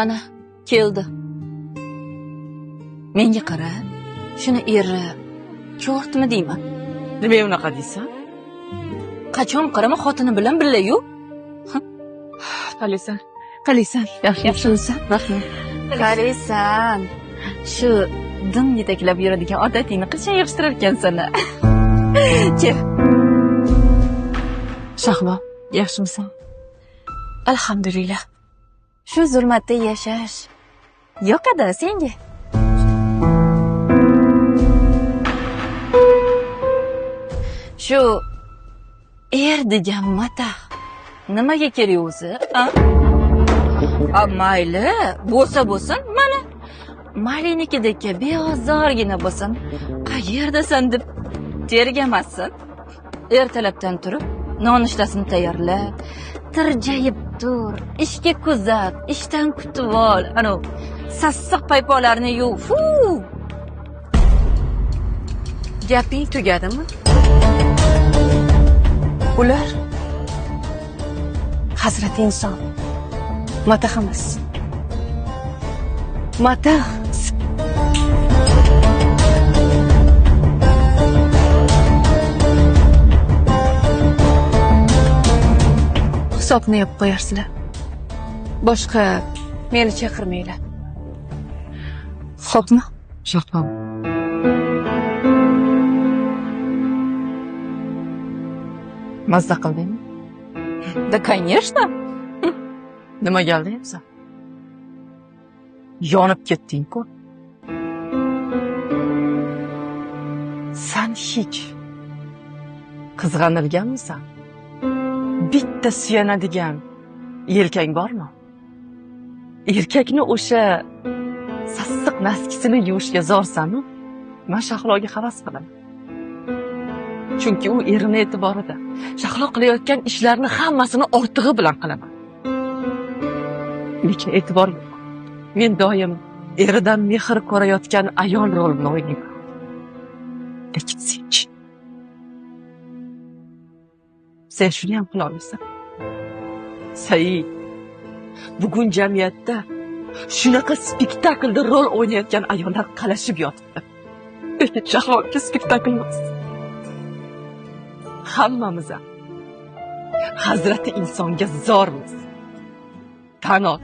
Ana, keldi. Menga qara, shuni eri ko'rtmi deyman. Nima unaqa deysan? Qachon qarama xotini bilan birga-yu. Qalaysan? Yaxshimisan? Rahmat. Qaraysan. Shu dim yetaklab yuradigan odatingni qachon yig'ishtirar ekansan. Kel. Shahlo, yaxshimisan? Alhamdulillah. Shu zulmatda yashash yoqadi senga. Shu degan mata nimaga kerak o'zi? Mayli, bo'lsin, mana Malinikidagi beozorgina bo'lsin. Qayerdasan deb tergamassin. Ertalabdan turib, nonushtasini tayyorlab, tirjayib tur, ishga kuzat, ishdan kutib ol. Ana sassiq paypoqlarni yuv. Gaping tugadimi? Ular Hazrati inson. Matah emas. Matah. Hisobni yopib qo'yarsizlar. Boshqa meni chaqirmanglar. Xo'pmi? Sho'xtam. Mazza qildingmi? Da, конечно. Nima galdingsan? Yonib ketding-ku. Sen hech qizg'anilganmisan? Bitta suyanadigan erkak bormi? Erkakni o'sha sassiq naskisini yuvishga zorsanmi? Men Shahloga havas qilaman. Chunki u erini e'tiborida. Shahlo qilayotgan ishlarni hammasini ortig'i bilan qilaman. Lekin e'tibor yo'q. Men doim eridan mehr ko'rayotgan ayol rolini o'ynayman. Lekin senchi? Sen shuni ham qila olasan. Said, bugun jamiyatda shunaqa spektaklda rol o'ynayotgan ayollar qalashib yotibdi. Lekin Shahloga spektakl emas. Hammamiz Hazrati insonga zormiz. Tan ol.